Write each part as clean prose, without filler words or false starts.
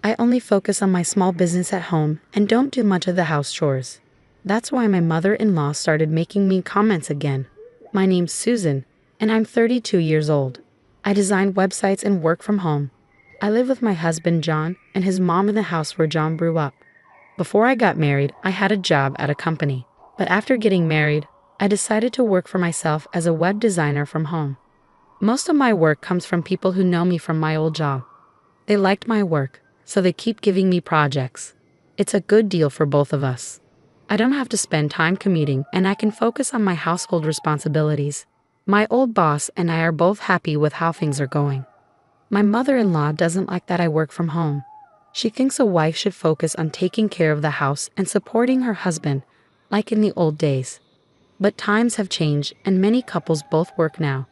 I only focus on my small business at home and don't do much of the house chores. That's why my mother-in-law started making mean comments again. My name's Susan, and I'm 32 years old. I design websites and work from home. I live with my husband John and his mom in the house where John grew up. Before I got married, I had a job at a company. But after getting married, I decided to work for myself as a web designer from home. Most of my work comes from people who know me from my old job. They liked my work, so they keep giving me projects. It's a good deal for both of us. I don't have to spend time commuting and I can focus on my household responsibilities. My old boss and I are both happy with how things are going. My mother-in-law doesn't like that I work from home. She thinks a wife should focus on taking care of the house and supporting her husband, like in the old days. But times have changed and many couples both work now.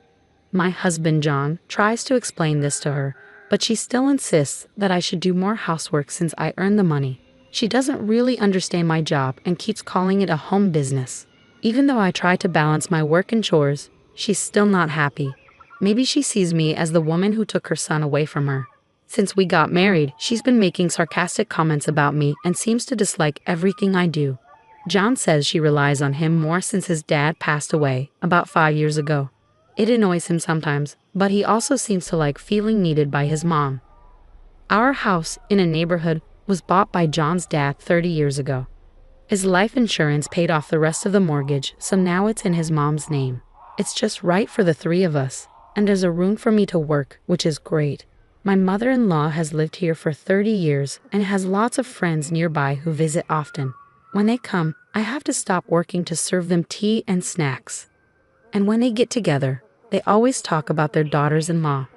My husband John tries to explain this to her, but she still insists that I should do more housework since I earn the money. She doesn't really understand my job and keeps calling it a home business. Even though I try to balance my work and chores, she's still not happy. Maybe she sees me as the woman who took her son away from her. Since we got married, she's been making sarcastic comments about me and seems to dislike everything I do. John says she relies on him more since his dad passed away about 5 years ago. It annoys him sometimes, but he also seems to like feeling needed by his mom. Our house in a neighborhood was bought by John's dad 30 years ago. His life insurance paid off the rest of the mortgage, so now it's in his mom's name. It's just right for the three of us, and there's a room for me to work, which is great. My mother-in-law has lived here for 30 years and has lots of friends nearby who visit often. When they come, I have to stop working to serve them tea and snacks. And when they get together, they always talk about their daughters-in-law.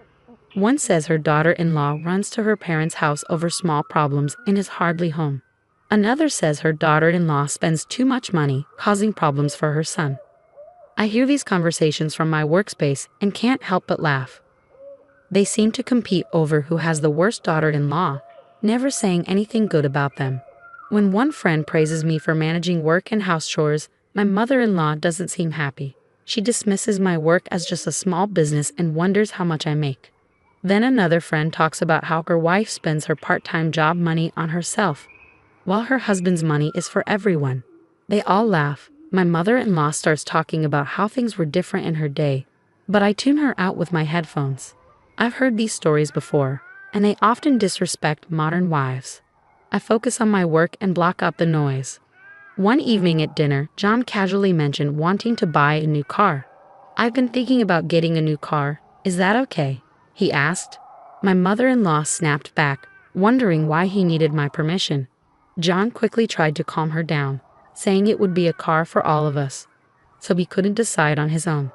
One says her daughter-in-law runs to her parents' house over small problems and is hardly home. Another says her daughter-in-law spends too much money, causing problems for her son. I hear these conversations from my workspace and can't help but laugh. They seem to compete over who has the worst daughter-in-law, never saying anything good about them. When one friend praises me for managing work and house chores, my mother-in-law doesn't seem happy. She dismisses my work as just a small business and wonders how much I make. Then another friend talks about how her wife spends her part-time job money on herself, while her husband's money is for everyone. They all laugh. My mother-in-law starts talking about how things were different in her day, but I tune her out with my headphones. I've heard these stories before, and they often disrespect modern wives. I focus on my work and block out the noise. One evening at dinner, John casually mentioned wanting to buy a new car. I've been thinking about getting a new car. Is that okay? He asked. My mother-in-law snapped back, wondering why he needed my permission. John quickly tried to calm her down, saying it would be a car for all of us, so he couldn't decide on his own.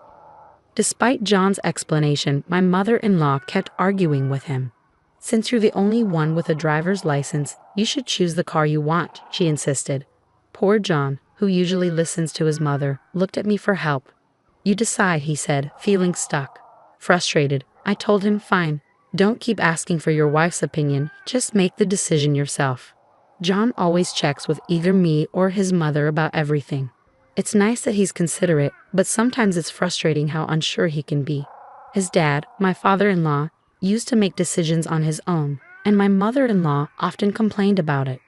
Despite John's explanation, my mother-in-law kept arguing with him. Since you're the only one with a driver's license, you should choose the car you want, she insisted. Poor John, who usually listens to his mother, looked at me for help. You decide, he said, feeling stuck. Frustrated, I told him, fine, don't keep asking for your wife's opinion, just make the decision yourself. John always checks with either me or his mother about everything. It's nice that he's considerate, but sometimes it's frustrating how unsure he can be. His dad, my father-in-law, used to make decisions on his own, and my mother-in-law often complained about it.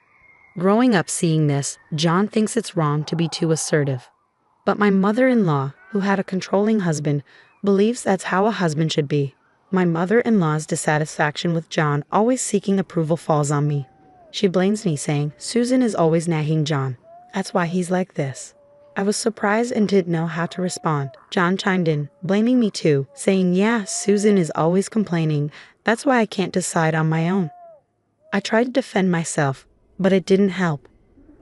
Growing up seeing this, John thinks it's wrong to be too assertive. But my mother-in-law, who had a controlling husband, believes that's how a husband should be. My mother-in-law's dissatisfaction with John always seeking approval falls on me. She blames me, saying, Susan is always nagging John. That's why he's like this. I was surprised and didn't know how to respond. John chimed in, blaming me too, saying, yeah, Susan is always complaining. That's why I can't decide on my own. I tried to defend myself, but it didn't help.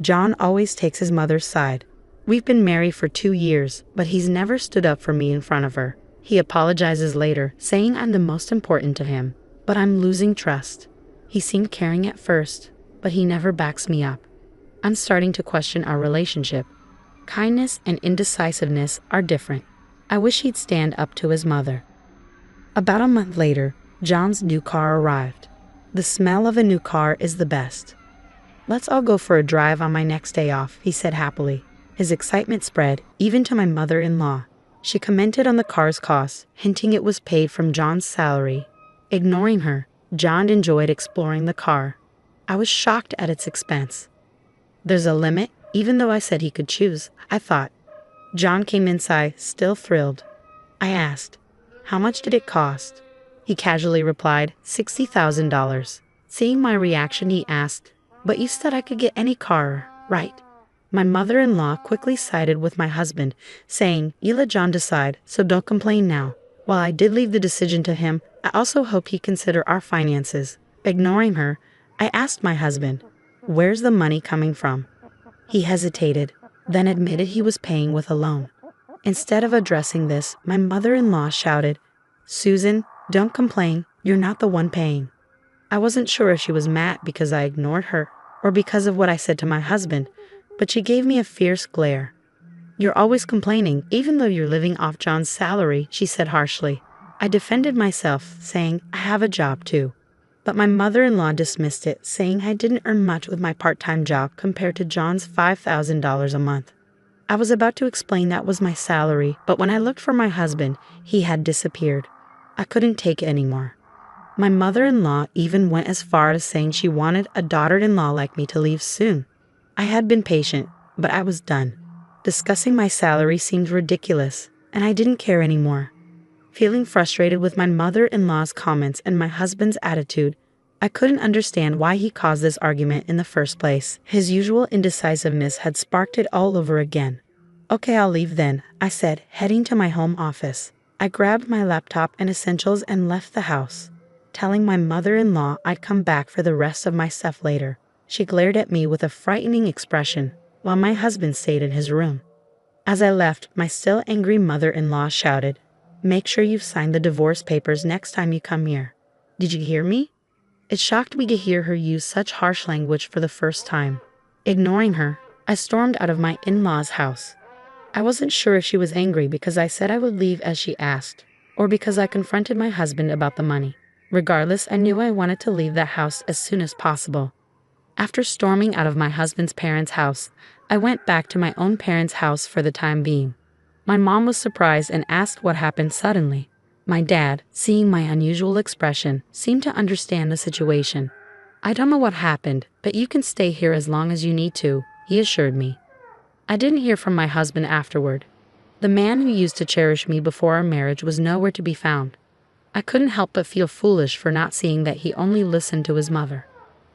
John always takes his mother's side. We've been married for 2 years, but he's never stood up for me in front of her. He apologizes later, saying I'm the most important to him, but I'm losing trust. He seemed caring at first, but he never backs me up. I'm starting to question our relationship. Kindness and indecisiveness are different. I wish he'd stand up to his mother. About a month later, John's new car arrived. The smell of a new car is the best. Let's all go for a drive on my next day off, he said happily. His excitement spread, even to my mother-in-law. She commented on the car's cost, hinting it was paid from John's salary. Ignoring her, John enjoyed exploring the car. I was shocked at its expense. There's a limit, even though I said he could choose, I thought. John came inside, still thrilled. I asked, "How much did it cost?" He casually replied, $60,000. Seeing my reaction, he asked, "But you said I could get any car, right?" My mother-in-law quickly sided with my husband, saying, "You let John decide, so don't complain now." While I did leave the decision to him, I also hope he consider our finances. Ignoring her, I asked my husband, "Where's the money coming from?" He hesitated, then admitted he was paying with a loan. Instead of addressing this, my mother-in-law shouted, "Susan, don't complain, you're not the one paying." I wasn't sure if she was mad because I ignored her or because of what I said to my husband, but she gave me a fierce glare. "You're always complaining, even though you're living off John's salary," she said harshly. I defended myself, saying, "I have a job too." But my mother-in-law dismissed it, saying I didn't earn much with my part-time job compared to John's $5,000 a month. I was about to explain that was my salary, but when I looked for my husband, he had disappeared. I couldn't take it anymore. My mother-in-law even went as far as saying she wanted a daughter-in-law like me to leave soon. I had been patient, but I was done. Discussing my salary seemed ridiculous, and I didn't care anymore. Feeling frustrated with my mother-in-law's comments and my husband's attitude, I couldn't understand why he caused this argument in the first place. His usual indecisiveness had sparked it all over again. "Okay, I'll leave then," I said, heading to my home office. I grabbed my laptop and essentials and left the house, telling my mother-in-law I'd come back for the rest of my stuff later. She glared at me with a frightening expression, while my husband stayed in his room. As I left, my still angry mother-in-law shouted, "Make sure you've signed the divorce papers next time you come here." Did you hear me? It shocked me to hear her use such harsh language for the first time. Ignoring her, I stormed out of my in-laws' house. I wasn't sure if she was angry because I said I would leave as she asked, or because I confronted my husband about the money. Regardless, I knew I wanted to leave the house as soon as possible. After storming out of my husband's parents' house, I went back to my own parents' house for the time being. My mom was surprised and asked what happened suddenly. My dad, seeing my unusual expression, seemed to understand the situation. "I don't know what happened, but you can stay here as long as you need to," he assured me. I didn't hear from my husband afterward. The man who used to cherish me before our marriage was nowhere to be found. I couldn't help but feel foolish for not seeing that he only listened to his mother.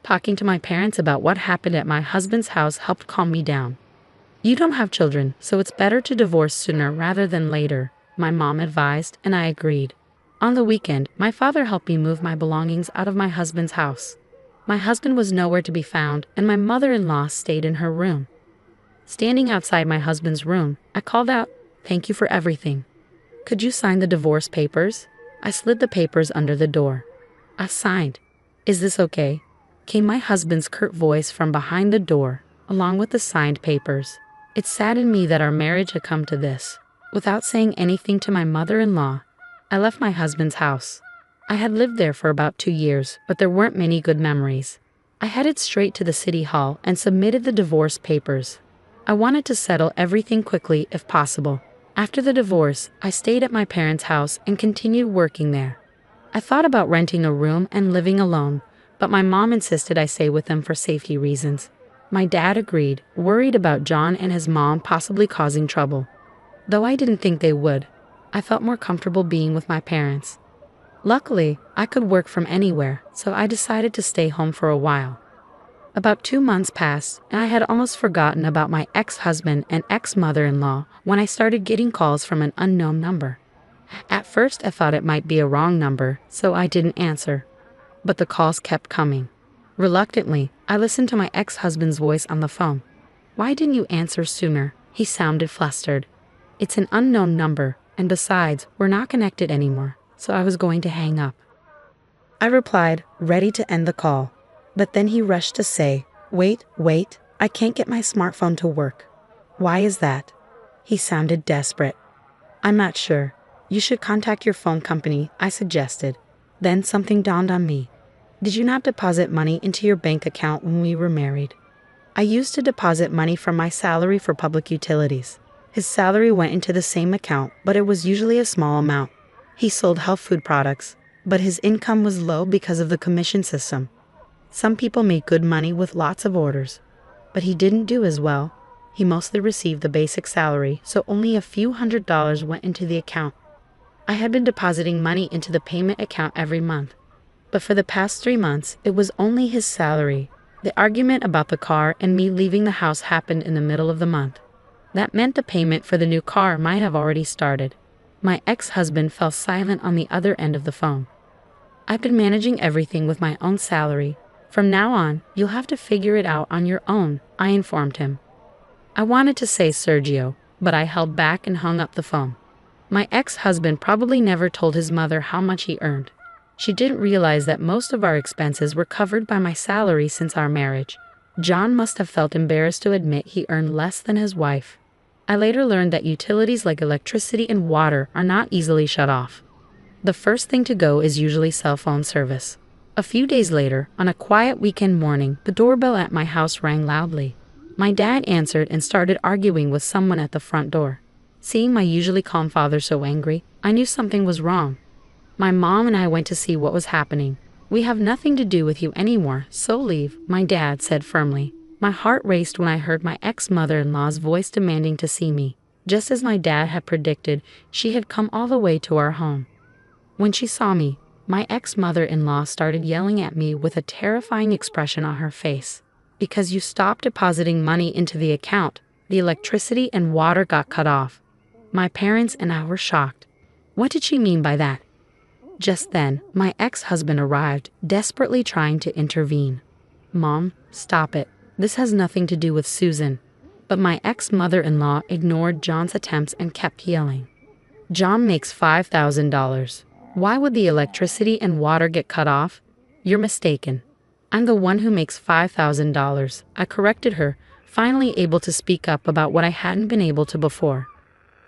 Talking to my parents about what happened at my husband's house helped calm me down. "You don't have children, so it's better to divorce sooner rather than later," my mom advised, and I agreed. On the weekend, my father helped me move my belongings out of my husband's house. My husband was nowhere to be found, and my mother-in-law stayed in her room. Standing outside my husband's room, I called out, "Thank you for everything. Could you sign the divorce papers?" I slid the papers under the door. I signed. "Is this okay?" came my husband's curt voice from behind the door, along with the signed papers. It saddened me that our marriage had come to this. Without saying anything to my mother-in-law, I left my husband's house. I had lived there for about 2 years, but there weren't many good memories. I headed straight to the city hall and submitted the divorce papers. I wanted to settle everything quickly if possible. After the divorce, I stayed at my parents' house and continued working there. I thought about renting a room and living alone, but my mom insisted I stay with them for safety reasons. My dad agreed, worried about John and his mom possibly causing trouble. Though I didn't think they would, I felt more comfortable being with my parents. Luckily, I could work from anywhere, so I decided to stay home for a while. About 2 months passed, and I had almost forgotten about my ex-husband and ex-mother-in-law when I started getting calls from an unknown number. At first, I thought it might be a wrong number, so I didn't answer. But the calls kept coming. Reluctantly, I listened to my ex-husband's voice on the phone. "Why didn't you answer sooner?" He sounded flustered. "It's an unknown number, and besides, we're not connected anymore," so I was going to hang up. I replied, ready to end the call. But then he rushed to say, wait, I can't get my smartphone to work." "Why is that?" He sounded desperate. "I'm not sure. You should contact your phone company," I suggested. Then something dawned on me. "Did you not deposit money into your bank account when we were married?" I used to deposit money from my salary for public utilities. His salary went into the same account, but it was usually a small amount. He sold health food products, but his income was low because of the commission system. Some people made good money with lots of orders, but he didn't do as well. He mostly received the basic salary, so only a few $100s went into the account. I had been depositing money into the payment account every month, but for the past 3 months, it was only his salary. The argument about the car and me leaving the house happened in the middle of the month. That meant the payment for the new car might have already started. My ex-husband fell silent on the other end of the phone. I've been managing everything with my own salary. From now on, you'll have to figure it out on your own, I informed him. I wanted to say Sergio, but I held back and hung up the phone. My ex-husband probably never told his mother how much he earned. She didn't realize that most of our expenses were covered by my salary since our marriage. John must have felt embarrassed to admit he earned less than his wife. I later learned that utilities like electricity and water are not easily shut off. The first thing to go is usually cell phone service. A few days later, on a quiet weekend morning, the doorbell at my house rang loudly. My dad answered and started arguing with someone at the front door. Seeing my usually calm father so angry, I knew something was wrong. My mom and I went to see what was happening. "We have nothing to do with you anymore, so leave," my dad said firmly. My heart raced when I heard my ex-mother-in-law's voice demanding to see me. Just as my dad had predicted, she had come all the way to our home. When she saw me, my ex-mother-in-law started yelling at me with a terrifying expression on her face. "Because you stopped depositing money into the account, the electricity and water got cut off." My parents and I were shocked. What did she mean by that? Just then, my ex-husband arrived, desperately trying to intervene. "Mom, stop it. This has nothing to do with Susan." But my ex-mother-in-law ignored John's attempts and kept yelling. "John makes $5,000. Why would the electricity and water get cut off? You're mistaken. I'm the one who makes $5,000. I corrected her, finally able to speak up about what I hadn't been able to before.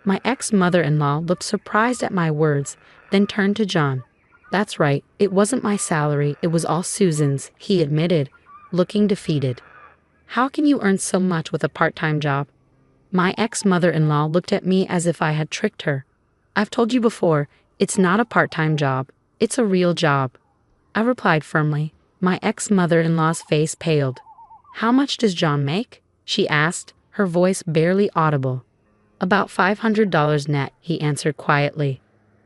My ex-mother-in-law looked surprised at my words, then turned to John. "That's right, it wasn't my salary, it was all Susan's," he admitted, looking defeated. "How can you earn so much with a part-time job?" My ex-mother-in-law looked at me as if I had tricked her. "I've told you before, it's not a part-time job, it's a real job," I replied firmly. My ex-mother-in-law's face paled. "How much does John make?" she asked, her voice barely audible. "About $500 net," he answered quietly.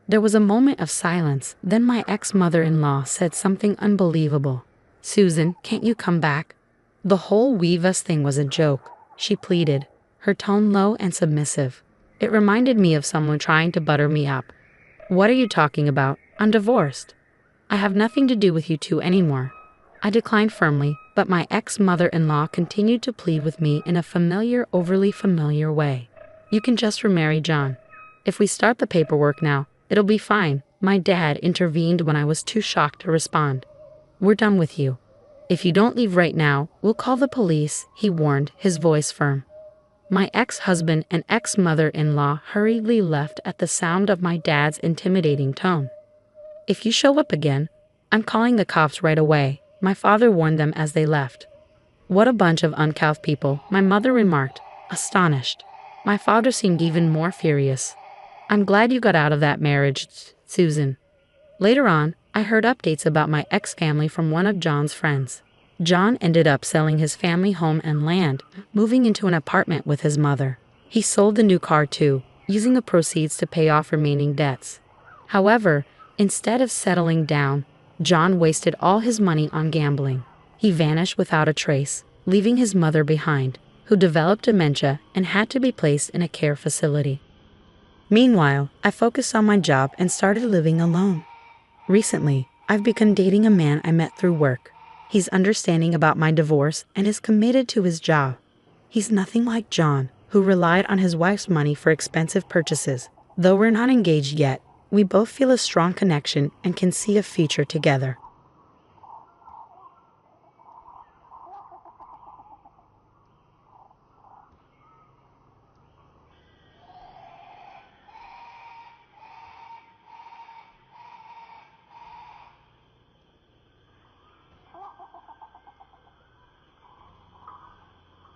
There was a moment of silence, then my ex-mother-in-law said something unbelievable. "Susan, can't you come back?" The whole Weave Us thing was a joke, she pleaded, her tone low and submissive. It reminded me of someone trying to butter me up. "What are you talking about? I'm divorced. I have nothing to do with you two anymore." I declined firmly, but my ex-mother-in-law continued to plead with me in a familiar, overly familiar way. "You can just remarry John. If we start the paperwork now, it'll be fine." My dad intervened when I was too shocked to respond. "We're done with you. If you don't leave right now, we'll call the police," he warned, his voice firm. My ex-husband and ex-mother-in-law hurriedly left at the sound of my dad's intimidating tone. "If you show up again, I'm calling the cops right away," my father warned them as they left. "What a bunch of uncouth people," my mother remarked, astonished. My father seemed even more furious. "I'm glad you got out of that marriage, Susan." Later on, I heard updates about my ex-family from one of John's friends. John ended up selling his family home and land, moving into an apartment with his mother. He sold the new car too, using the proceeds to pay off remaining debts. However, instead of settling down, John wasted all his money on gambling. He vanished without a trace, leaving his mother behind, who developed dementia and had to be placed in a care facility. Meanwhile, I focused on my job and started living alone. Recently, I've begun dating a man I met through work. He's understanding about my divorce and is committed to his job. He's nothing like John, who relied on his wife's money for expensive purchases. Though we're not engaged yet, we both feel a strong connection and can see a future together.